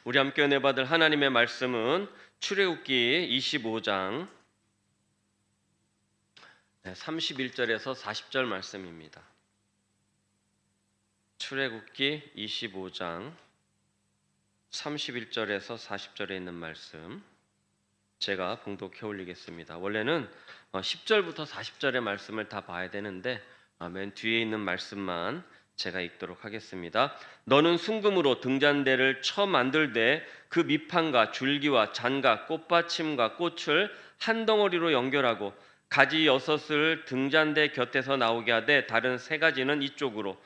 우리 함께 은혜 받을 하나님의 말씀은 출애굽기 25장 31절에서 40절 말씀입니다. 출애굽기 25장 31절에서 40절에 있는 말씀 제가 봉독해 올리겠습니다. 원래는 10절부터 40절의 말씀을 다 봐야 되는데 맨 뒤에 있는 말씀만 제가 읽도록 하겠습니다. 너는 순금으로 등잔대를 쳐 만들되 그 밑판과 줄기와 잔과 꽃받침과 꽃을 한 덩어리로 연결하고 가지 6을 등잔대 곁에서 나오게 하되 다른 3가지는 이쪽으로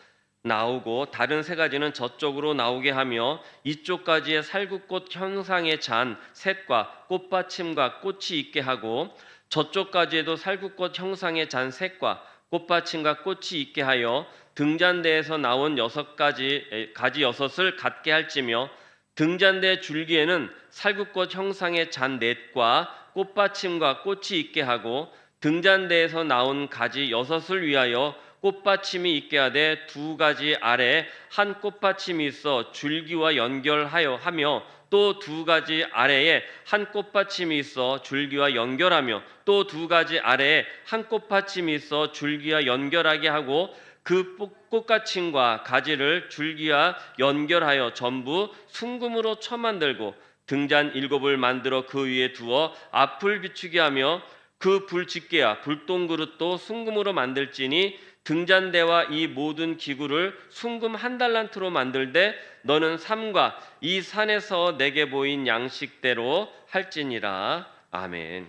나오고 다른 3가지는 저쪽으로 나오게 하며 이쪽 가지에 살구꽃 형상의 잔 셋과 꽃받침과 꽃이 있게 하고 저쪽 가지에도 살구꽃 형상의 잔 셋과 꽃받침과 꽃이 있게 하여 등잔대에서 나온 6가지 가지 6을 갖게 할지며 등잔대 줄기에는 살구꽃 형상의 잔 넷과 꽃받침과 꽃이 있게 하고 등잔대에서 나온 가지 6을 위하여 꽃받침이 있게 하되 2가지 아래에 한 꽃받침이 있어 줄기와 연결하여 하며 또 2가지 아래에 한 꽃받침이 있어 줄기와 연결하며 또 2가지 아래에 한 꽃받침이 있어 줄기와 연결하게 하고 그 꽃받침과 가지를 줄기와 연결하여 전부 순금으로 쳐 만들고 등잔 7을 만들어 그 위에 두어 앞을 비추게 하며 그 불집게와 불똥그릇도 순금으로 만들지니 등잔대와 이 모든 기구를 순금 1달란트로 만들되 너는 삼가 이 산에서 내게 보인 양식대로 할지니라. 아멘.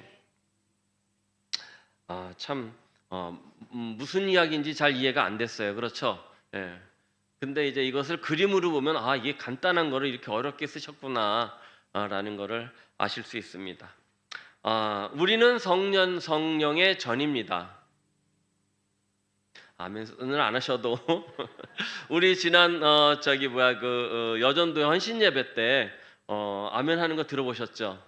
무슨 이야기인지 잘 이해가 안 됐어요. 그렇죠? 예. 근데 이제 이것을 그림으로 보면 이게 간단한 거를 이렇게 어렵게 쓰셨구나 라는 거를 아실 수 있습니다. 우리는 성령의 전입니다. 아멘을 안 하셔도 우리 지난 여전도 헌신 예배 때 아멘 하는 거 들어보셨죠?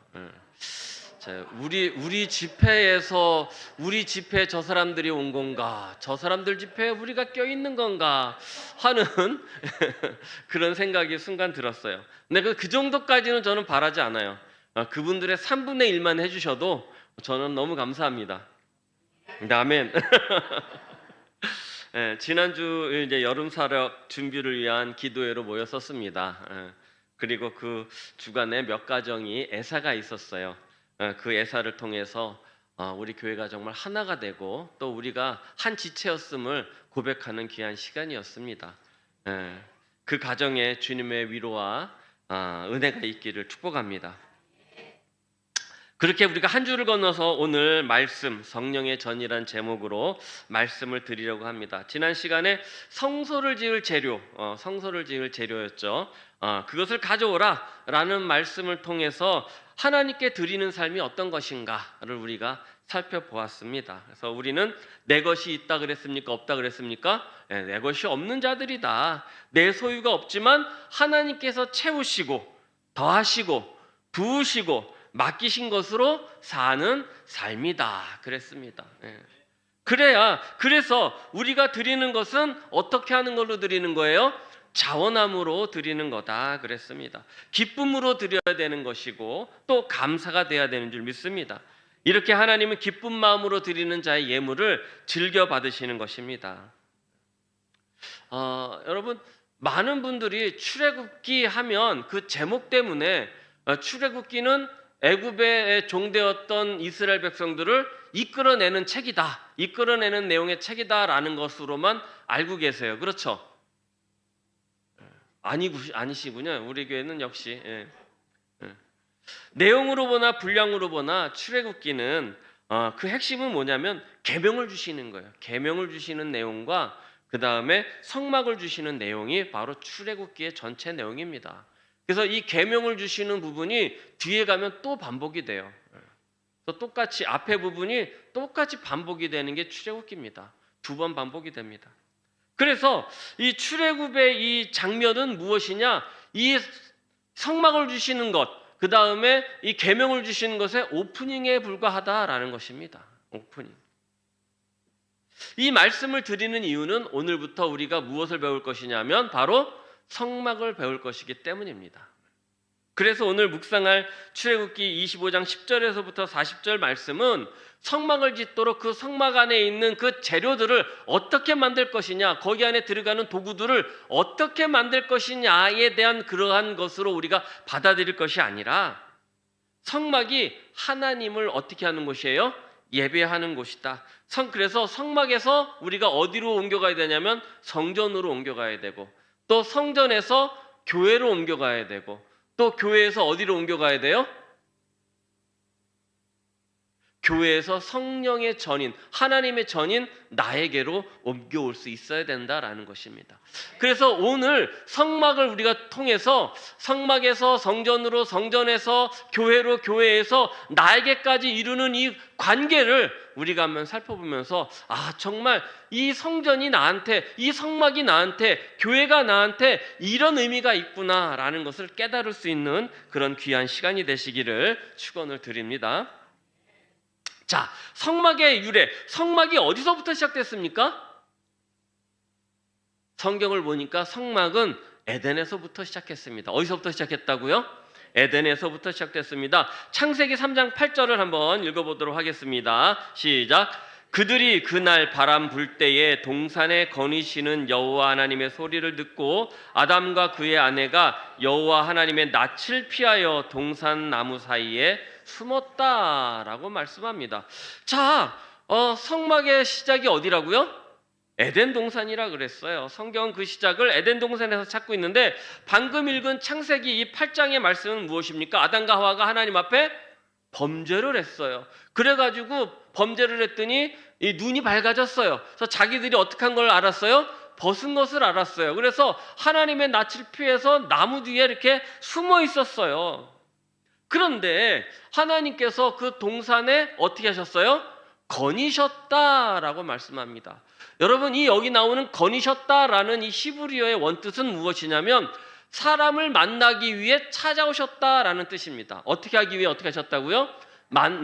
우리 집회에서 우리 집회에 저 사람들이 온 건가? 저 사람들 집회에 우리가 껴 있는 건가? 하는 그런 생각이 순간 들었어요. 근데 그 정도까지는 저는 바라지 않아요. 그분들의 3분의 1만 해주셔도 저는 너무 감사합니다. 아멘. 지난주 이제 여름 사역 준비를 위한 기도회로 모였었습니다. 그리고 그 주간에 몇 가정이 애사가 있었어요. 그 애사를 통해서 우리 교회가 정말 하나가 되고 또 우리가 한 지체였음을 고백하는 귀한 시간이었습니다. 그 가정에 주님의 위로와 은혜가 있기를 축복합니다. 그렇게 우리가 한 줄을 건너서 오늘 말씀 성령의 전이란 제목으로 말씀을 드리려고 합니다. 지난 시간에 성소를 지을 재료였죠. 그것을 가져오라 라는 말씀을 통해서 하나님께 드리는 삶이 어떤 것인가를 우리가 살펴보았습니다. 그래서 우리는 내 것이 있다 그랬습니까? 없다 그랬습니까? 내 것이 없는 자들이다. 내 소유가 없지만 하나님께서 채우시고 더하시고 부으시고 맡기신 것으로 사는 삶이다 그랬습니다. 그래서 우리가 드리는 것은 어떻게 하는 걸로 드리는 거예요? 자원함으로 드리는 거다 그랬습니다. 기쁨으로 드려야 되는 것이고 또 감사가 돼야 되는 줄 믿습니다. 이렇게 하나님은 기쁜 마음으로 드리는 자의 예물을 즐겨 받으시는 것입니다. 여러분, 많은 분들이 출애굽기 하면 그 제목 때문에 출애굽기는 애굽의 종되었던 이스라엘 백성들을 이끌어내는 책이다, 이끌어내는 내용의 책이다라는 것으로만 알고 계세요. 그렇죠? 아니시군요. 우리 교회는 역시 내용으로 보나 분량으로 보나 출애굽기는 그 핵심은 뭐냐면 계명을 주시는 거예요. 계명을 주시는 내용과 그 다음에 성막을 주시는 내용이 바로 출애굽기의 전체 내용입니다. 그래서 이 계명을 주시는 부분이 뒤에 가면 또 반복이 돼요. 그래서 똑같이 앞에 부분이 똑같이 반복이 되는 게 출애굽기입니다. 2번 반복이 됩니다. 그래서 이 출애굽의 이 장면은 무엇이냐? 이 성막을 주시는 것, 그 다음에 이 계명을 주시는 것의 오프닝에 불과하다라는 것입니다. 오프닝. 이 말씀을 드리는 이유는 오늘부터 우리가 무엇을 배울 것이냐면 바로 성막을 배울 것이기 때문입니다. 그래서 오늘 묵상할 출애굽기 25장 10절에서부터 40절 말씀은 성막을 짓도록 그 성막 안에 있는 그 재료들을 어떻게 만들 것이냐, 거기 안에 들어가는 도구들을 어떻게 만들 것이냐에 대한 그러한 것으로 우리가 받아들일 것이 아니라 성막이 하나님을 어떻게 하는 곳이에요? 예배하는 곳이다. 그래서 성막에서 우리가 어디로 옮겨가야 되냐면 성전으로 옮겨가야 되고, 또 성전에서 교회로 옮겨가야 되고, 또 교회에서 어디로 옮겨가야 돼요? 교회에서 성령의 전인, 하나님의 전인 나에게로 옮겨올 수 있어야 된다라는 것입니다. 그래서 오늘 성막을 우리가 통해서 성막에서 성전으로, 성전에서 교회로, 교회에서 나에게까지 이루는 이 관계를 우리가 한번 살펴보면서 정말 이 성전이 나한테, 이 성막이 나한테, 교회가 나한테 이런 의미가 있구나라는 것을 깨달을 수 있는 그런 귀한 시간이 되시기를 축원을 드립니다. 자, 성막의 유래, 성막이 어디서부터 시작됐습니까? 성경을 보니까 성막은 에덴에서부터 시작했습니다. 어디서부터 시작했다고요? 에덴에서부터 시작됐습니다. 창세기 3장 8절을 한번 읽어보도록 하겠습니다. 시작. 그들이 그날 바람 불 때에 동산에 거니시는 여호와 하나님의 소리를 듣고 아담과 그의 아내가 여호와 하나님의 낯을 피하여 동산 나무 사이에 숨었다라고 말씀합니다. 자, 성막의 시작이 어디라고요? 에덴 동산이라 그랬어요. 성경은 그 시작을 에덴 동산에서 찾고 있는데, 방금 읽은 창세기 이 8장의 말씀은 무엇입니까? 아담과 하와가 하나님 앞에 범죄를 했어요. 그래가지고 범죄를 했더니 이 눈이 밝아졌어요. 그래서 자기들이 어떻게 한 걸 알았어요? 벗은 것을 알았어요. 그래서 하나님의 낯을 피해서 나무 뒤에 이렇게 숨어 있었어요. 그런데 하나님께서 그 동산에 어떻게 하셨어요? 거니셨다라고 말씀합니다. 여러분, 이 여기 나오는 거니셨다라는 이 히브리어의 원뜻은 무엇이냐면 사람을 만나기 위해 찾아오셨다라는 뜻입니다. 어떻게 하기 위해 어떻게 하셨다고요?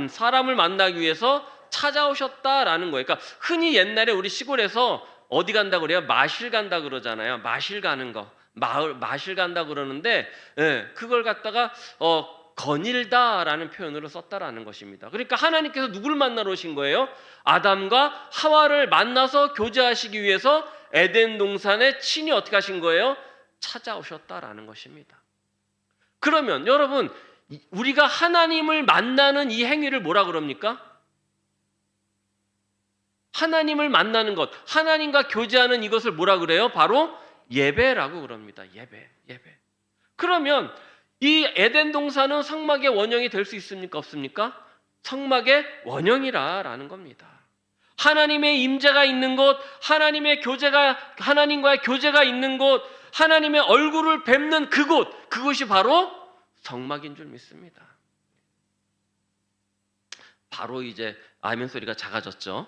사람을 만나기 위해서 찾아오셨다라는 거예요. 그러니까 흔히 옛날에 우리 시골에서 어디 간다 그래요? 마실 간다 그러잖아요. 마실 가는 거, 마실 간다 그러는데, 그걸 갖다가 거닐다라는 표현으로 썼다라는 것입니다. 그러니까 하나님께서 누구를 만나러 오신 거예요? 아담과 하와를 만나서 교제하시기 위해서 에덴 동산에 친히 어떻게 하신 거예요? 찾아오셨다라는 것입니다. 그러면 여러분, 우리가 하나님을 만나는 이 행위를 뭐라 그럽니까? 하나님을 만나는 것, 하나님과 교제하는 이것을 뭐라 그래요? 바로 예배라고 그럽니다. 예배. 그러면 이 에덴 동산은 성막의 원형이 될 수 있습니까? 없습니까? 성막의 원형이라는 겁니다. 하나님의 임재가 있는 곳, 하나님과의 교제가 있는 곳, 하나님의 얼굴을 뵙는 그곳, 그것이 바로 성막인 줄 믿습니다. 바로 이제 아멘 소리가 작아졌죠.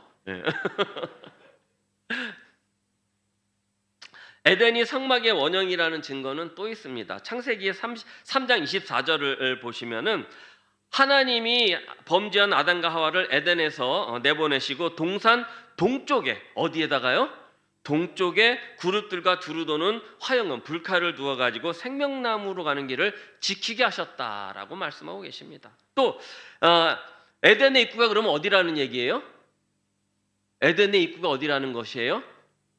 에덴이 성막의 원형이라는 증거는 또 있습니다. 창세기 3장 24절을 보시면은 하나님이 범죄한 아담과 하와를 에덴에서 내보내시고 동산 동쪽에, 어디에다가요? 동쪽에 그룹들과 두루 도는 화영은 불칼을 두어가지고 생명나무로 가는 길을 지키게 하셨다라고 말씀하고 계십니다. 또 에덴의 입구가 그러면 어디라는 얘기예요? 에덴의 입구가 어디라는 것이에요?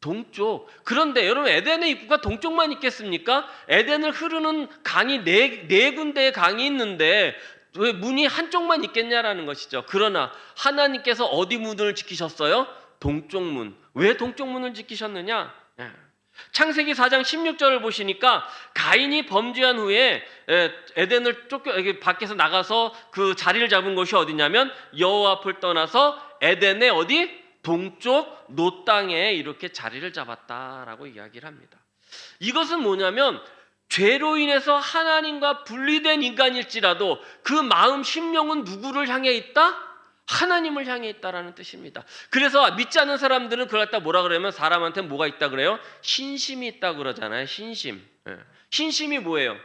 동쪽. 그런데 여러분, 에덴의 입구가 동쪽만 있겠습니까? 에덴을 흐르는 강이 네 군데의 강이 있는데 왜 문이 한쪽만 있겠냐라는 것이죠. 그러나 하나님께서 어디 문을 지키셨어요? 동쪽 문. 왜 동쪽 문을 지키셨느냐? 창세기 4장 16절을 보시니까 가인이 범죄한 후에 에덴을 밖에서 나가서 그 자리를 잡은 곳이 어디냐면 여호와 앞을 떠나서 에덴의 어디? 동쪽 노 땅에 이렇게 자리를 잡았다라고 이야기를 합니다. 이것은 뭐냐면 죄로 인해서 하나님과 분리된 인간일지라도 그 마음 심령은 누구를 향해 있다? 하나님을 향해 있다라는 뜻입니다. 그래서 믿지 않는 사람들은 그걸 갖다 뭐라 그러면 사람한테 뭐가 있다 그래요? 신심이 있다 그러잖아요. 신심. 신심이 뭐예요?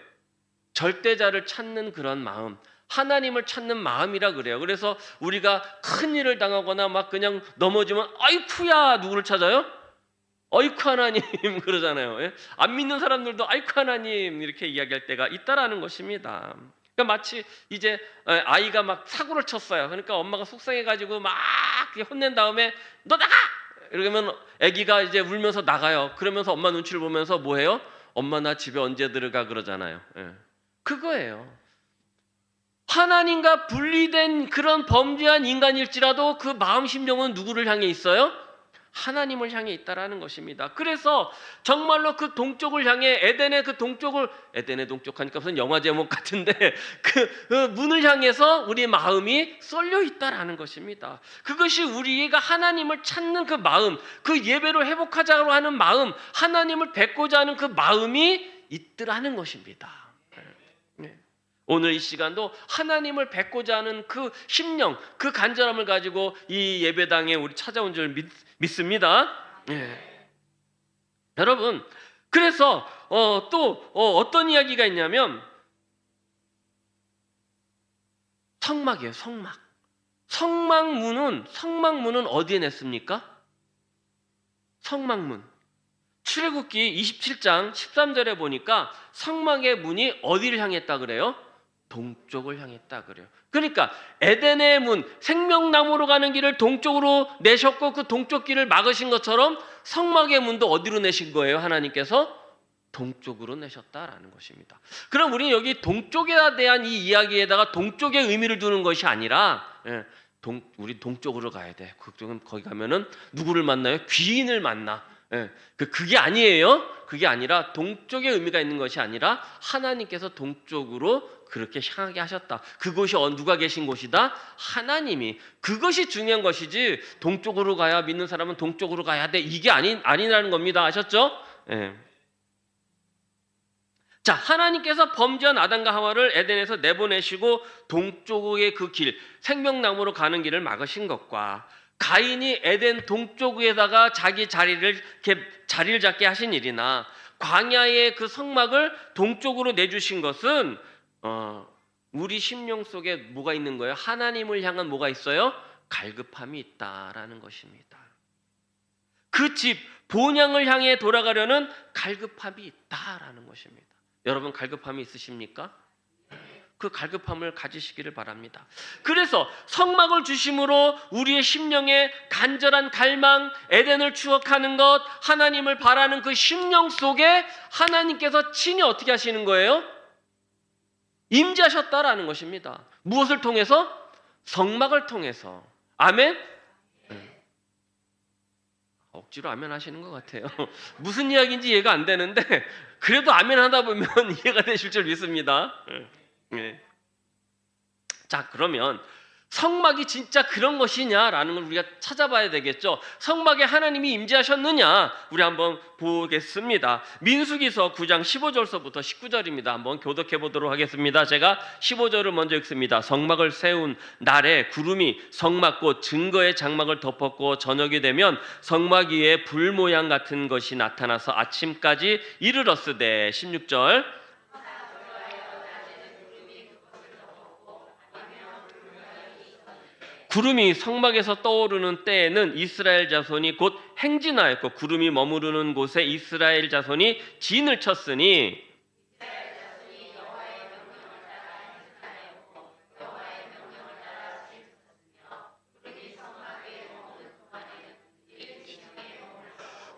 절대자를 찾는 그런 마음, 하나님을 찾는 마음이라 그래요. 그래서 우리가 큰 일을 당하거나 막 그냥 넘어지면 아이쿠야 누구를 찾아요? 어이쿠 하나님 그러잖아요. 예? 안 믿는 사람들도 아이쿠 하나님 이렇게 이야기할 때가 있다라는 것입니다. 그러니까 마치 이제 아이가 막 사고를 쳤어요. 그러니까 엄마가 속상해가지고 막 혼낸 다음에 너 나가! 이러면 아기가 이제 울면서 나가요. 그러면서 엄마 눈치를 보면서 뭐해요? 엄마 나 집에 언제 들어가 그러잖아요. 예. 그거예요. 하나님과 분리된 그런 범죄한 인간일지라도 그 마음 심령은 누구를 향해 있어요? 하나님을 향해 있다라는 것입니다. 그래서 정말로 그 동쪽을 향해 에덴의 그 동쪽을, 에덴의 동쪽 하니까 무슨 영화 제목 같은데 그 문을 향해서 우리 마음이 쏠려 있다라는 것입니다. 그것이 우리가 하나님을 찾는 그 마음, 그 예배로 회복하자고 하는 마음, 하나님을 뵙고자 하는 그 마음이 있더라는 것입니다. 오늘 이 시간도 하나님을 뵙고자 하는 그 심령, 그 간절함을 가지고 이 예배당에 우리 찾아온 줄 믿습니다. 예. 여러분, 그래서 또 어떤 이야기가 있냐면 성막이에요. 성막. 성막문은 어디에 냈습니까? 성막문. 출애굽기 27장 13절에 보니까 성막의 문이 어디를 향했다 그래요? 동쪽을 향했다 그래요. 그러니까 에덴의 문, 생명나무로 가는 길을 동쪽으로 내셨고 그 동쪽 길을 막으신 것처럼 성막의 문도 어디로 내신 거예요? 하나님께서 동쪽으로 내셨다라는 것입니다. 그럼 우리는 여기 동쪽에 대한 이 이야기에다가 동쪽의 의미를 두는 것이 아니라 우리 동쪽으로 가야 돼. 거기 가면은 누구를 만나요? 귀인을 만나. 그게 아니에요. 그게 아니라 동쪽의 의미가 있는 것이 아니라 하나님께서 동쪽으로 그렇게 향하게 하셨다. 그곳이 누가 계신 곳이다? 하나님이. 그것이 중요한 것이지 동쪽으로 가야 믿는 사람은 동쪽으로 가야 돼. 이게 아니라는 겁니다. 아셨죠? 자, 하나님께서 범죄한 아담과 하와를 에덴에서 내보내시고 동쪽의 그 길, 생명나무로 가는 길을 막으신 것과 가인이 에덴 동쪽에다가 자기 자리를 잡게 하신 일이나 광야의 그 성막을 동쪽으로 내주신 것은 우리 심령 속에 뭐가 있는 거예요? 하나님을 향한 뭐가 있어요? 갈급함이 있다라는 것입니다. 그 집 본향을 향해 돌아가려는 갈급함이 있다라는 것입니다. 여러분 갈급함이 있으십니까? 그 갈급함을 가지시기를 바랍니다. 그래서 성막을 주심으로 우리의 심령에 간절한 갈망, 에덴을 추억하는 것, 하나님을 바라는 그 심령 속에 하나님께서 친히 어떻게 하시는 거예요? 임재하셨다라는 것입니다. 무엇을 통해서? 성막을 통해서. 아멘? 억지로 아멘 하시는 것 같아요. 무슨 이야기인지 이해가 안 되는데 그래도 아멘 하다 보면 이해가 되실 줄 믿습니다. 자, 그러면 성막이 진짜 그런 것이냐라는 걸 우리가 찾아봐야 되겠죠. 성막에 하나님이 임재하셨느냐 우리 한번 보겠습니다. 민수기서 9장 15절서부터 19절입니다. 한번 교독해 보도록 하겠습니다. 제가 15절을 먼저 읽습니다. 성막을 세운 날에 구름이 성막 곧 증거의 장막을 덮었고 저녁이 되면 성막 위에 불 모양 같은 것이 나타나서 아침까지 이르렀으되 16절 구름이 성막에서 떠오르는 때에는 이스라엘 자손이 곧 행진하였고 구름이 머무르는 곳에 이스라엘 자손이 진을 쳤으니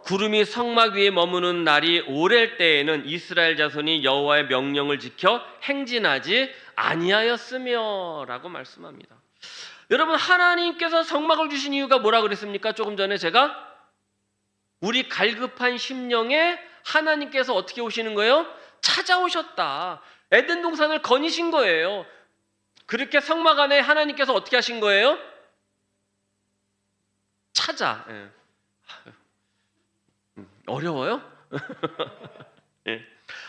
구름이 성막 위에 머무는 날이 오랠 때에는 이스라엘 자손이 여호와의 명령을 지켜 행진하지 아니하였으며 라고 말씀합니다. 여러분 하나님께서 성막을 주신 이유가 뭐라 그랬습니까? 조금 전에 제가 우리 갈급한 심령에 하나님께서 어떻게 오시는 거예요? 찾아오셨다. 에덴 동산을 거니신 거예요. 그렇게 성막 안에 하나님께서 어떻게 하신 거예요? 찾아. 어려워요?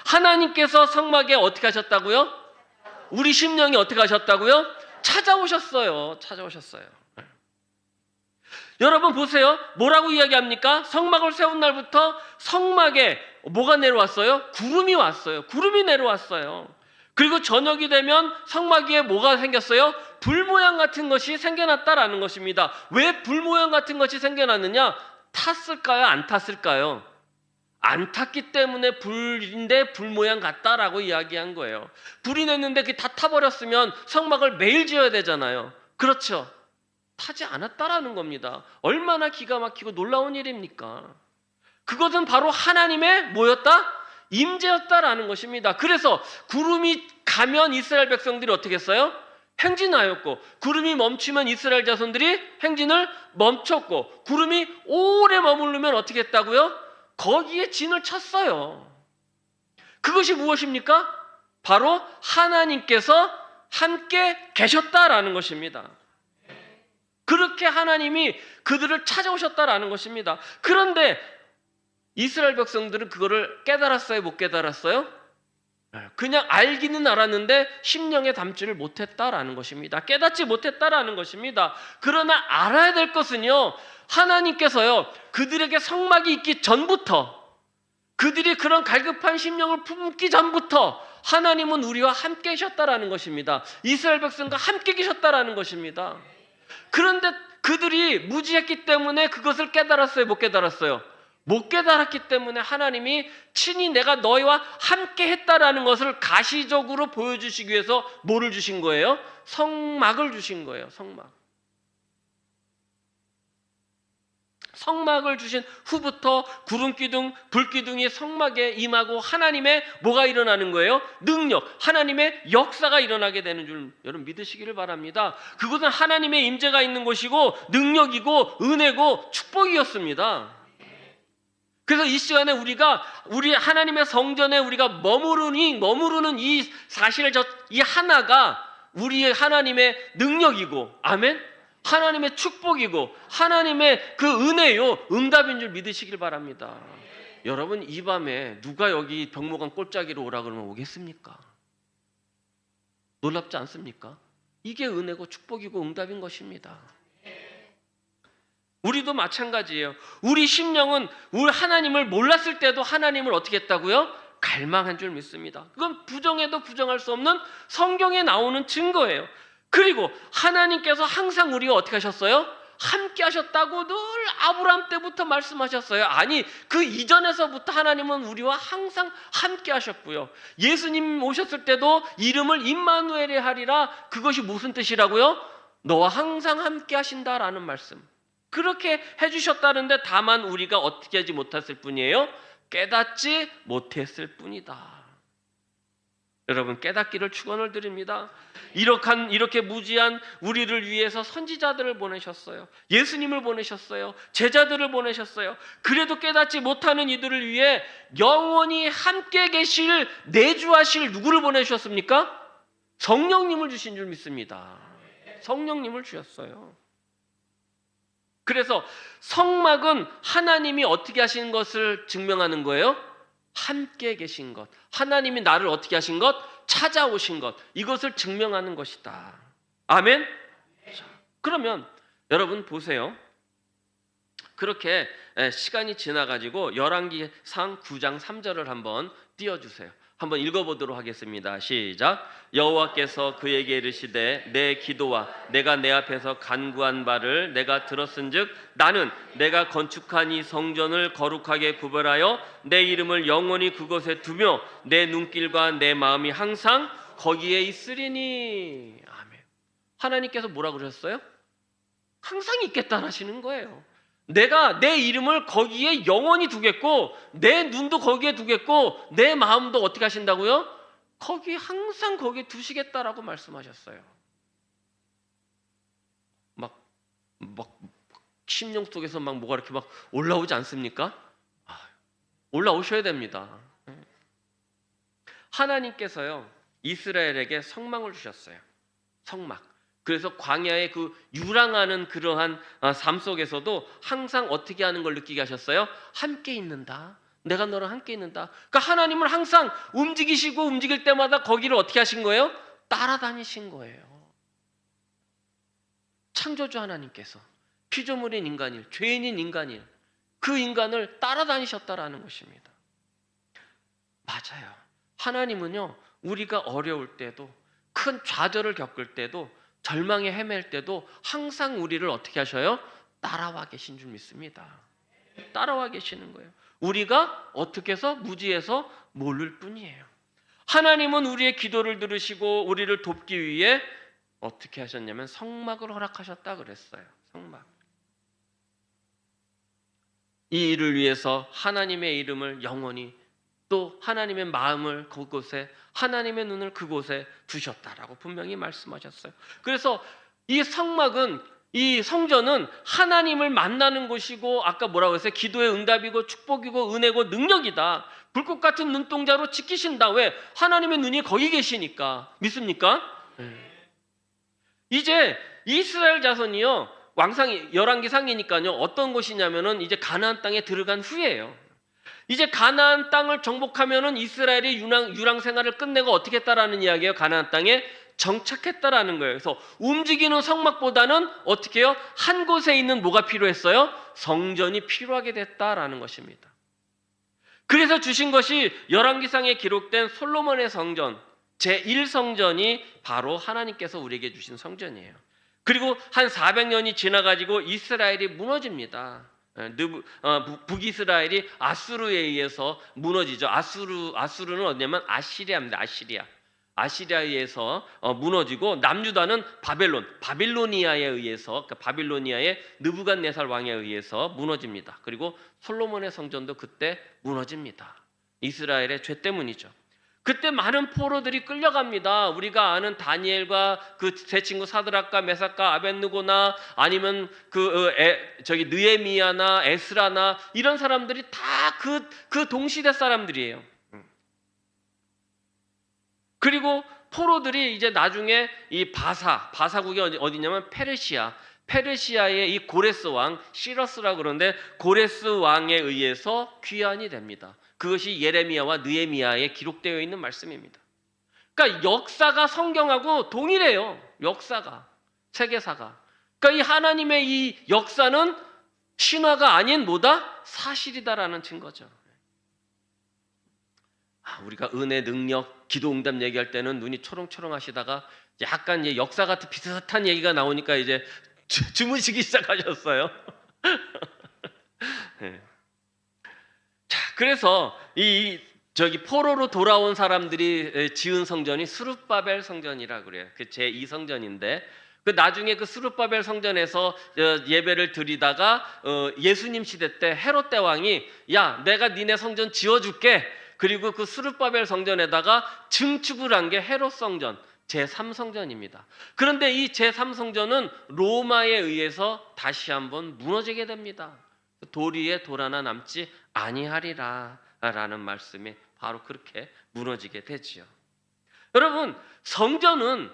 하나님께서 성막에 어떻게 하셨다고요? 우리 심령이 어떻게 하셨다고요? 찾아오셨어요. 여러분 보세요. 뭐라고 이야기합니까? 성막을 세운 날부터 성막에 뭐가 내려왔어요? 구름이 왔어요. 구름이 내려왔어요. 그리고 저녁이 되면 성막 위에 뭐가 생겼어요? 불 모양 같은 것이 생겨났다라는 것입니다. 왜 불 모양 같은 것이 생겨났느냐? 탔을까요? 안 탔을까요? 안 탔기 때문에 불인데 불 모양 같다라고 이야기한 거예요. 불이 냈는데 그게 다 타버렸으면 성막을 매일 지어야 되잖아요. 그렇죠? 타지 않았다라는 겁니다. 얼마나 기가 막히고 놀라운 일입니까? 그것은 바로 하나님의 뭐였다? 임재였다라는 것입니다. 그래서 구름이 가면 이스라엘 백성들이 어떻게 했어요? 행진하였고, 구름이 멈추면 이스라엘 자손들이 행진을 멈췄고, 구름이 오래 머무르면 어떻게 했다고요? 거기에 진을 쳤어요. 그것이 무엇입니까? 바로 하나님께서 함께 계셨다라는 것입니다. 그렇게 하나님이 그들을 찾아오셨다라는 것입니다. 그런데 이스라엘 백성들은 그거를 깨달았어요? 못 깨달았어요? 그냥 알기는 알았는데 심령에 담지를 못했다라는 것입니다. 깨닫지 못했다라는 것입니다. 그러나 알아야 될 것은요, 하나님께서요, 그들에게 성막이 있기 전부터, 그들이 그런 갈급한 심령을 품기 전부터 하나님은 우리와 함께 계셨다라는 것입니다. 이스라엘 백성과 함께 계셨다라는 것입니다. 그런데 그들이 무지했기 때문에 그것을 깨달았어요? 못 깨달았어요? 못 깨달았기 때문에 하나님이 친히 내가 너희와 함께 했다라는 것을 가시적으로 보여주시기 위해서 뭐를 주신 거예요? 성막을 주신 거예요. 성막을 주신 후부터 구름기둥, 불기둥이 성막에 임하고 하나님의 뭐가 일어나는 거예요? 능력, 하나님의 역사가 일어나게 되는 줄 여러분 믿으시기를 바랍니다. 그것은 하나님의 임재가 있는 곳이고 능력이고 은혜고 축복이었습니다. 그래서 이 시간에 우리 하나님의 성전에 우리가 머무르는 이 사실 이 하나가 우리의 하나님의 능력이고, 아멘? 하나님의 축복이고 하나님의 그 은혜요, 응답인 줄 믿으시길 바랍니다. 여러분, 이 밤에 누가 여기 병목원 꼴짜기로 오라 그러면 오겠습니까? 놀랍지 않습니까? 이게 은혜고 축복이고 응답인 것입니다. 우리도 마찬가지예요. 우리 심령은 우리 하나님을 몰랐을 때도 하나님을 어떻게 했다고요? 갈망한 줄 믿습니다. 그건 부정해도 부정할 수 없는 성경에 나오는 증거예요. 그리고 하나님께서 항상 우리와 어떻게 하셨어요? 함께 하셨다고 늘 아브라함 때부터 말씀하셨어요. 아니, 그 이전에서부터 하나님은 우리와 항상 함께 하셨고요. 예수님 오셨을 때도 이름을 임마누엘이 하리라, 그것이 무슨 뜻이라고요? 너와 항상 함께 하신다라는 말씀. 그렇게 해주셨다는데 다만 우리가 어떻게 하지 못했을 뿐이에요? 깨닫지 못했을 뿐이다. 여러분, 깨닫기를 축원을 드립니다. 이렇게 무지한 우리를 위해서 선지자들을 보내셨어요. 예수님을 보내셨어요. 제자들을 보내셨어요. 그래도 깨닫지 못하는 이들을 위해 영원히 함께 계실 내주하실 누구를 보내셨습니까? 성령님을 주신 줄 믿습니다. 성령님을 주셨어요. 그래서 성막은 하나님이 어떻게 하신 것을 증명하는 거예요? 함께 계신 것, 하나님이 나를 어떻게 하신 것? 찾아오신 것, 이것을 증명하는 것이다. 아멘? 자, 그러면 여러분 보세요. 그렇게 시간이 지나가지고 열왕기상 9장 3절을 한번 띄워주세요. 한번 읽어보도록 하겠습니다. 시작. 여호와께서 그에게 이르시되 내 기도와 내가 내 앞에서 간구한 바를 내가 들었은즉 나는 내가 건축한 이 성전을 거룩하게 구별하여 내 이름을 영원히 그곳에 두며 내 눈길과 내 마음이 항상 거기에 있으리니. 아멘. 하나님께서 뭐라 그러셨어요? 항상 있겠다 하시는 거예요. 내가 내 이름을 거기에 영원히 두겠고 내 눈도 거기에 두겠고 내 마음도 어떻게 하신다고요? 거기 항상 거기에 두시겠다라고 말씀하셨어요. 막 심령 속에서 막 뭐가 이렇게 막 올라오지 않습니까? 올라오셔야 됩니다. 하나님께서요, 이스라엘에게 성막을 주셨어요. 성막. 그래서 광야의 그 유랑하는 그러한 삶 속에서도 항상 어떻게 하는 걸 느끼게 하셨어요? 함께 있는다. 내가 너랑 함께 있는다. 그러니까 하나님을 항상 움직이시고 움직일 때마다 거기를 어떻게 하신 거예요? 따라다니신 거예요. 창조주 하나님께서 피조물인 인간일, 죄인인 인간일, 그 인간을 따라다니셨다라는 것입니다. 맞아요. 하나님은요, 우리가 어려울 때도, 큰 좌절을 겪을 때도, 절망에 헤맬 때도 항상 우리를 어떻게 하셔요? 따라와 계신 줄 믿습니다. 따라와 계시는 거예요. 우리가 어떻게 해서 무지해서 모를 뿐이에요. 하나님은 우리의 기도를 들으시고 우리를 돕기 위해 어떻게 하셨냐면 성막을 허락하셨다 그랬어요. 성막. 이 일을 위해서 하나님의 이름을 영원히, 또 하나님의 마음을 그곳에, 하나님의 눈을 그곳에 두셨다라고 분명히 말씀하셨어요. 그래서 이 성막은, 이 성전은 하나님을 만나는 곳이고, 아까 뭐라고 했어요? 기도의 응답이고 축복이고 은혜고 능력이다. 불꽃 같은 눈동자로 지키신다. 왜? 하나님의 눈이 거기 계시니까. 믿습니까? 이제 이스라엘 자손이요, 왕상이 열왕기 상이니까요, 어떤 곳이냐면은 이제 가나안 땅에 들어간 후에요. 이제 가나안 땅을 정복하면은 이스라엘이 유랑 생활을 끝내고 어떻게 했다라는 이야기예요. 가나안 땅에 정착했다라는 거예요. 그래서 움직이는 성막보다는 어떻게 해요? 한 곳에 있는 뭐가 필요했어요? 성전이 필요하게 됐다라는 것입니다. 그래서 주신 것이 열왕기상에 기록된 솔로몬의 성전, 제1성전이 바로 하나님께서 우리에게 주신 성전이에요. 그리고 한 400년이 지나가지고 이스라엘이 무너집니다. 북이스라엘이 아수르에 의해서 무너지죠. 아수르는 어디냐면 아시리아입니다. 아시리아에 의해서 무너지고, 남유다는 바빌로니아에 의해서, 그러니까 바빌로니아의 느부갓네살 왕에 의해서 무너집니다. 그리고 솔로몬의 성전도 그때 무너집니다. 이스라엘의 죄 때문이죠. 그때 많은 포로들이 끌려갑니다. 우리가 아는 다니엘과 그 세 친구 사드락과 메삭과 아벳느고나, 아니면 느헤미야나 에스라나, 이런 사람들이 다 그 동시대 사람들이에요. 그리고 포로들이 이제 나중에 이 바사국이 어디냐면 페르시아의 이 고레스 왕, 시러스라고 그러는데, 고레스 왕에 의해서 귀환이 됩니다. 그것이 예레미야와 느헤미야에 기록되어 있는 말씀입니다. 그러니까 역사가 성경하고 동일해요. 역사가, 세계사가. 그러니까 이 하나님의 이 역사는 신화가 아닌 뭐다? 사실이다라는 증거죠. 우리가 은혜, 능력, 기도 응답 얘기할 때는 눈이 초롱초롱 하시다가 약간 이제 역사 같은 비슷한 얘기가 나오니까 이제 주무시기 시작하셨어요. 네. 자, 그래서 포로로 돌아온 사람들이 지은 성전이 스룹바벨 성전이라고 그래요. 그 제2성전인데, 그 나중에 그 스룹바벨 성전에서 예배를 드리다가 예수님 시대 때 헤롯 대왕이, 야, 내가 니네 성전 지어줄게. 그리고 그 스룹바벨 성전에다가 증축을 한 게 헤롯 성전, 제3성전입니다. 그런데 이 제3성전은 로마에 의해서 다시 한번 무너지게 됩니다. 돌 위에 돌 하나 남지 아니하리라 라는 말씀이 바로 그렇게 무너지게 되지요. 여러분, 성전의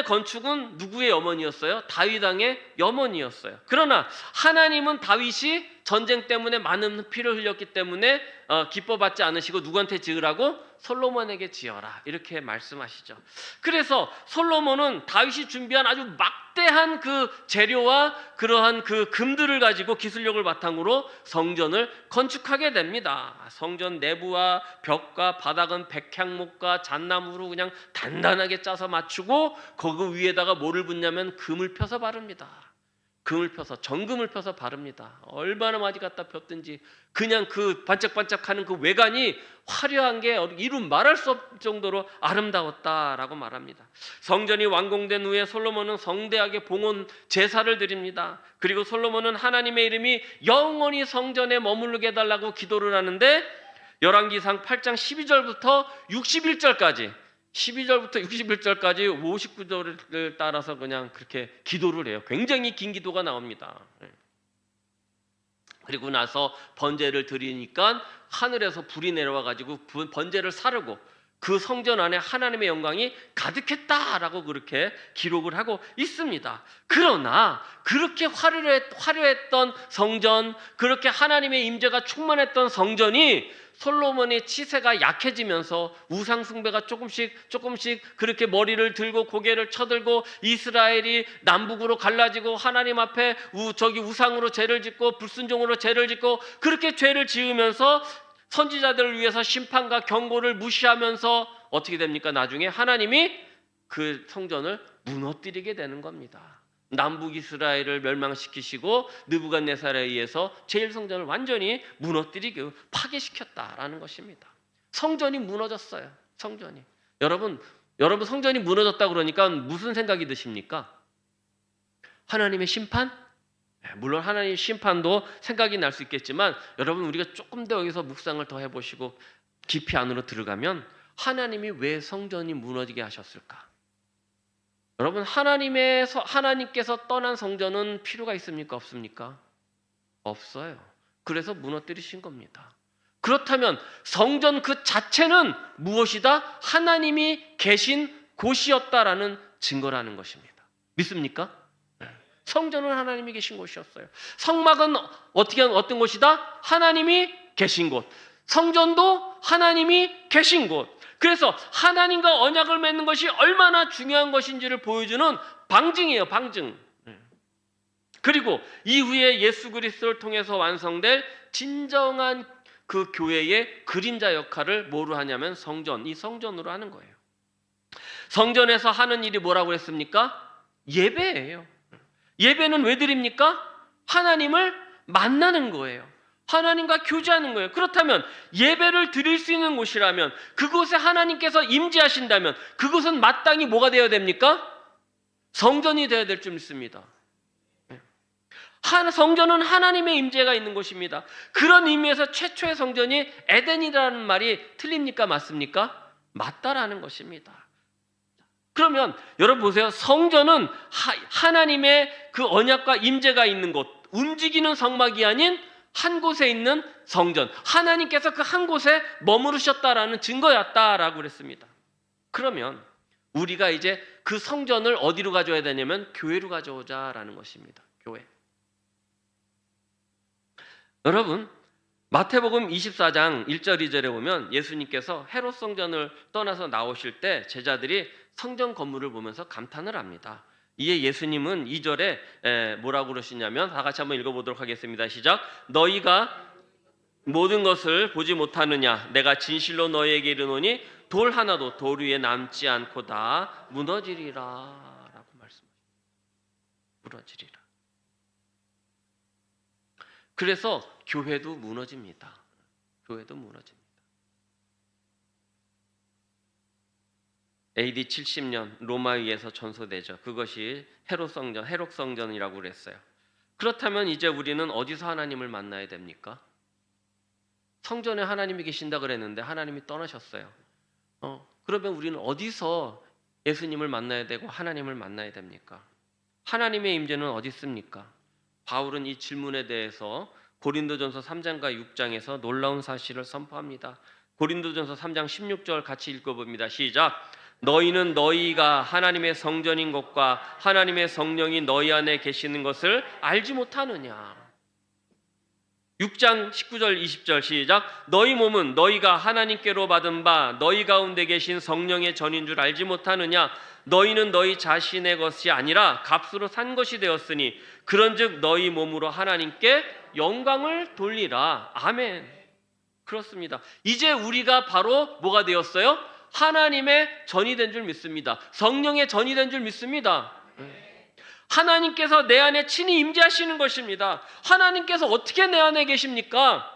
건축은 누구의 염원이었어요? 다윗 왕의 염원이었어요. 그러나 하나님은 다윗이 전쟁 때문에 많은 피를 흘렸기 때문에 기뻐받지 않으시고 누구한테 지으라고? 솔로몬에게 지어라, 이렇게 말씀하시죠. 그래서 솔로몬은 다윗이 준비한 아주 막대한 그 재료와 그러한 그 금들을 가지고 기술력을 바탕으로 성전을 건축하게 됩니다. 성전 내부와 벽과 바닥은 백향목과 잣나무로 그냥 단단하게 짜서 맞추고, 거기 위에다가 뭐를 붓냐면 금을 펴서 바릅니다. 정금을 펴서 바릅니다. 얼마나 많이 갖다 폈든지 그냥 그 반짝반짝하는 그 외관이 화려한 게 이루 말할 수 없을 정도로 아름다웠다라고 말합니다. 성전이 완공된 후에 솔로몬은 성대하게 봉헌 제사를 드립니다. 그리고 솔로몬은 하나님의 이름이 영원히 성전에 머무르게 해달라고 기도를 하는데, 열왕기상 8장 12절부터 61절까지 59절을 따라서 그냥 그렇게 기도를 해요. 굉장히 긴 기도가 나옵니다. 그리고 나서 번제를 드리니까 하늘에서 불이 내려와 가지고 번제를 사르고 그 성전 안에 하나님의 영광이 가득했다라고 그렇게 기록을 하고 있습니다. 그러나 그렇게 화려했던 성전, 그렇게 하나님의 임재가 충만했던 성전이 솔로몬의 치세가 약해지면서 우상 숭배가 조금씩 그렇게 머리를 들고 고개를 쳐들고, 이스라엘이 남북으로 갈라지고 하나님 앞에 우상으로 죄를 짓고 불순종으로 죄를 짓고, 그렇게 죄를 지으면서 선지자들을 위해서 심판과 경고를 무시하면서 어떻게 됩니까? 나중에 하나님이 그 성전을 무너뜨리게 되는 겁니다. 남북 이스라엘을 멸망시키시고 느부갓네살에 의해서 제1성전을 완전히 무너뜨리고 파괴시켰다라는 것입니다. 성전이 무너졌어요. 성전이. 여러분 성전이 무너졌다 그러니까 무슨 생각이 드십니까? 하나님의 심판? 물론 하나님의 심판도 생각이 날 수 있겠지만 여러분 우리가 조금 더 여기서 묵상을 더 해보시고 깊이 안으로 들어가면 하나님이 왜 성전이 무너지게 하셨을까? 여러분 하나님께서 떠난 성전은 필요가 있습니까? 없습니까? 없어요. 그래서 무너뜨리신 겁니다. 그렇다면 성전 그 자체는 무엇이다? 하나님이 계신 곳이었다라는 증거라는 것입니다. 믿습니까? 성전은 하나님이 계신 곳이었어요. 성막은 어떤 곳이다? 하나님이 계신 곳. 성전도 하나님이 계신 곳. 그래서 하나님과 언약을 맺는 것이 얼마나 중요한 것인지를 보여주는 방증이에요. 방증. 그리고 이후에 예수 그리스도를 통해서 완성될 진정한 그 교회의 그림자 역할을 뭐로 하냐면 이 성전으로 하는 거예요. 성전에서 하는 일이 뭐라고 했습니까? 예배예요. 예배는 왜 드립니까? 하나님을 만나는 거예요. 하나님과 교제하는 거예요. 그렇다면 예배를 드릴 수 있는 곳이라면, 그곳에 하나님께서 임재하신다면 그곳은 마땅히 뭐가 되어야 됩니까? 성전이 되어야 될 줄 믿습니다. 성전은 하나님의 임재가 있는 곳입니다. 그런 의미에서 최초의 성전이 에덴이라는 말이 틀립니까? 맞습니까? 맞다라는 것입니다. 그러면 여러분 보세요. 성전은 하나님의 그 언약과 임재가 있는 곳, 움직이는 성막이 아닌 한 곳에 있는 성전, 하나님께서 그 한 곳에 머무르셨다라는 증거였다라고 그랬습니다. 그러면 우리가 이제 그 성전을 어디로 가져야 되냐면 교회로 가져오자라는 것입니다. 교회. 여러분 마태복음 24장 1절 2절에 보면 예수님께서 헤롯 성전을 떠나서 나오실 때 제자들이 성전 건물을 보면서 감탄을 합니다. 이에 예수님은 2절에 뭐라고 그러시냐면 다 같이 한번 읽어보도록 하겠습니다. 시작. 너희가 모든 것을 보지 못하느냐? 내가 진실로 너희에게 이르노니 돌 하나도 돌 위에 남지 않고 다 무너지리라 라고 말씀하십니다. 무너지리라. 그래서 교회도 무너집니다. 교회도 무너집니다. AD 70년 로마에 의해서 전소되죠. 그것이 헤롯 성전이라고 그랬어요. 그렇다면 이제 우리는 어디서 하나님을 만나야 됩니까? 성전에 하나님이 계신다 그랬는데 하나님이 떠나셨어요. 그러면 우리는 어디서 예수님을 만나야 되고 하나님을 만나야 됩니까? 하나님의 임재는 어디 있습니까? 바울은 이 질문에 대해서 고린도전서 3장과 6장에서 놀라운 사실을 선포합니다. 고린도전서 3장 16절 같이 읽어봅니다. 시작. 너희는 너희가 하나님의 성전인 것과 하나님의 성령이 너희 안에 계시는 것을 알지 못하느냐. 6장 19절 20절 시작. 너희 몸은 너희가 하나님께로 받은 바 너희 가운데 계신 성령의 전인 줄 알지 못하느냐. 너희는 너희 자신의 것이 아니라 값으로 산 것이 되었으니 그런즉 너희 몸으로 하나님께 영광을 돌리라. 아멘. 그렇습니다. 이제 우리가 바로 뭐가 되었어요? 하나님의 전이 된 줄 믿습니다. 성령의 전이 된 줄 믿습니다. 하나님께서 내 안에 친히 임재하시는 것입니다. 하나님께서 어떻게 내 안에 계십니까?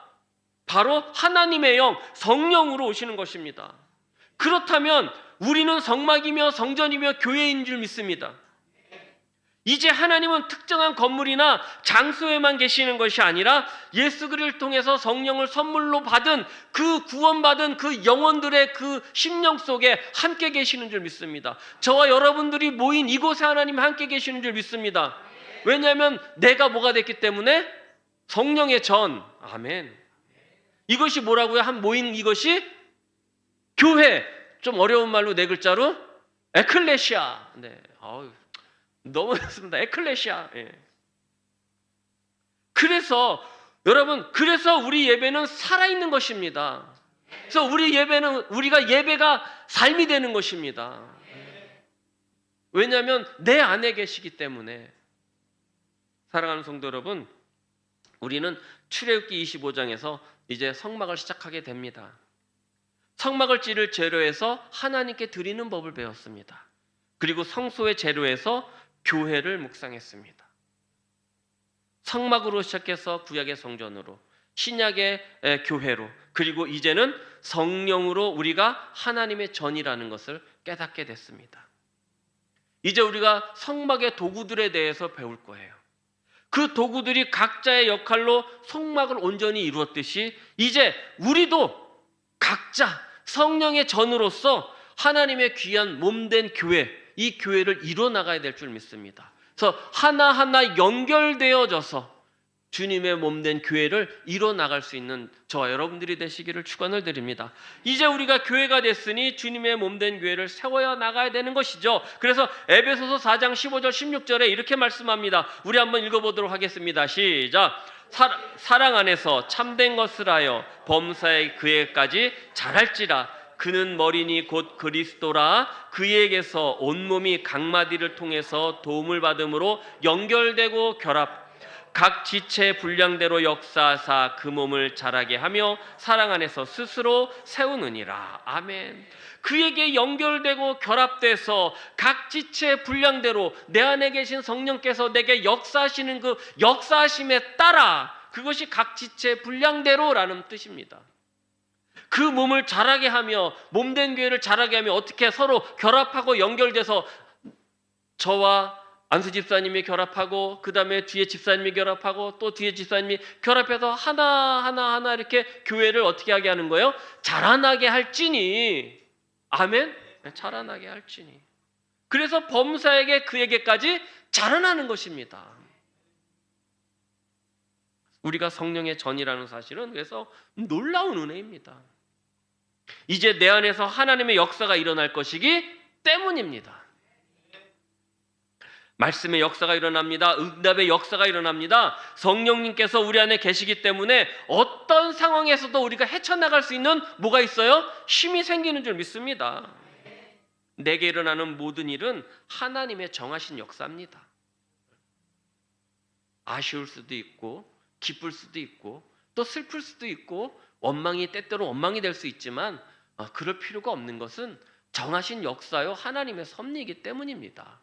바로 하나님의 영, 성령으로 오시는 것입니다. 그렇다면 우리는 성막이며 성전이며 교회인 줄 믿습니다. 이제 하나님은 특정한 건물이나 장소에만 계시는 것이 아니라 예수 그리스도를 통해서 성령을 선물로 받은 그 구원받은 그 영혼들의 그 심령 속에 함께 계시는 줄 믿습니다. 저와 여러분들이 모인 이곳에 하나님이 함께 계시는 줄 믿습니다. 왜냐하면 내가 뭐가 됐기 때문에 성령의 전. 아멘. 이것이 뭐라고요? 모인 이것이 교회. 좀 어려운 말로 네 글자로 에클레시아. 네. 너무 좋습니다. 에클레시아. 예. 그래서 여러분, 그래서 우리 예배는 살아있는 것입니다. 그래서 우리가 예배가 삶이 되는 것입니다. 왜냐하면 내 안에 계시기 때문에. 사랑하는 성도 여러분, 우리는 출애굽기 25장에서 이제 성막을 시작하게 됩니다. 성막을 찌를 재료에서 하나님께 드리는 법을 배웠습니다. 그리고 성소의 재료에서 교회를 묵상했습니다. 성막으로 시작해서 구약의 성전으로, 신약의 교회로, 그리고 이제는 성령으로 우리가 하나님의 전이라는 것을 깨닫게 됐습니다. 이제 우리가 성막의 도구들에 대해서 배울 거예요. 그 도구들이 각자의 역할로 성막을 온전히 이루었듯이 이제 우리도 각자 성령의 전으로서 하나님의 귀한 몸된 교회, 이 교회를 이뤄나가야 될 줄 믿습니다. 그래서 하나하나 연결되어져서 주님의 몸된 교회를 이뤄나갈 수 있는 저와 여러분들이 되시기를 축원을 드립니다. 이제 우리가 교회가 됐으니 주님의 몸된 교회를 세워야 나가야 되는 것이죠. 그래서 에베소서 4장 15절 16절에 이렇게 말씀합니다. 우리 한번 읽어보도록 하겠습니다. 시작. 사랑 안에서 참된 것을 하여 범사의 그에까지 자랄지라. 그는 머리니 곧 그리스도라. 그에게서 온몸이 각마디를 통해서 도움을 받음으로 연결되고 결합, 각 지체의 분량대로 역사하사 그 몸을 자라게 하며 사랑 안에서 스스로 세우느니라. 아멘. 그에게 연결되고 결합돼서 각 지체의 분량대로 내 안에 계신 성령께서 내게 역사하시는 그 역사하심에 따라, 그것이 각 지체의 분량대로라는 뜻입니다. 그 몸을 자라게 하며, 몸된 교회를 자라게 하며 어떻게 서로 결합하고 연결돼서 저와 안수 집사님이 결합하고, 그 다음에 뒤에 집사님이 결합하고, 또 뒤에 집사님이 결합해서 하나 이렇게 교회를 어떻게 하게 하는 거예요? 자라나게 할지니. 아멘? 자라나게 할지니. 그래서 범사에게 그에게까지 자라나는 것입니다. 우리가 성령의 전이라는 사실은 그래서 놀라운 은혜입니다. 이제 내 안에서 하나님의 역사가 일어날 것이기 때문입니다. 말씀의 역사가 일어납니다. 응답의 역사가 일어납니다. 성령님께서 우리 안에 계시기 때문에 어떤 상황에서도 우리가 헤쳐나갈 수 있는 뭐가 있어요? 힘이 생기는 줄 믿습니다. 내게 일어나는 모든 일은 하나님의 정하신 역사입니다. 아쉬울 수도 있고 기쁠 수도 있고 또 슬플 수도 있고 때때로 원망이 될 수 있지만 그럴 필요가 없는 것은 정하신 역사요 하나님의 섭리이기 때문입니다.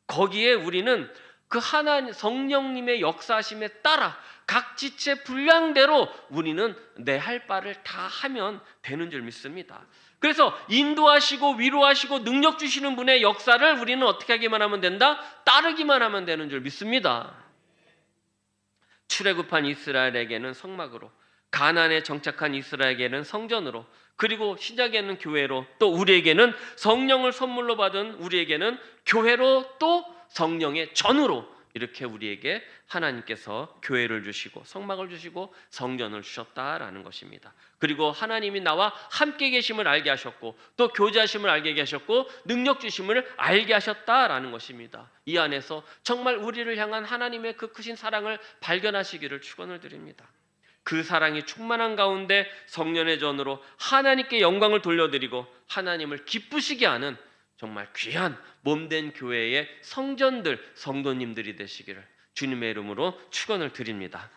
거기에 우리는 그 하나님 성령님의 역사하심에 따라 각 지체 분량대로 우리는 내 할 바를 다 하면 되는 줄 믿습니다. 그래서 인도하시고 위로하시고 능력 주시는 분의 역사를 우리는 어떻게 하기만 하면 된다? 따르기만 하면 되는 줄 믿습니다. 출애굽한 이스라엘에게는 성막으로, 가나안에 정착한 이스라엘에게는 성전으로, 그리고 신약에는 교회로, 또 우리에게는 성령을 선물로 받은 우리에게는 교회로, 또 성령의 전으로, 이렇게 우리에게 하나님께서 교회를 주시고 성막을 주시고 성전을 주셨다라는 것입니다. 그리고 하나님이 나와 함께 계심을 알게 하셨고 또 교제하심을 알게 하셨고 능력 주심을 알게 하셨다라는 것입니다. 이 안에서 정말 우리를 향한 하나님의 그 크신 사랑을 발견하시기를 축원을 드립니다. 그 사랑이 충만한 가운데 성령의 전으로 하나님께 영광을 돌려드리고 하나님을 기쁘시게 하는 정말 귀한 몸된 교회의 성전들, 성도님들이 되시기를 주님의 이름으로 축원을 드립니다.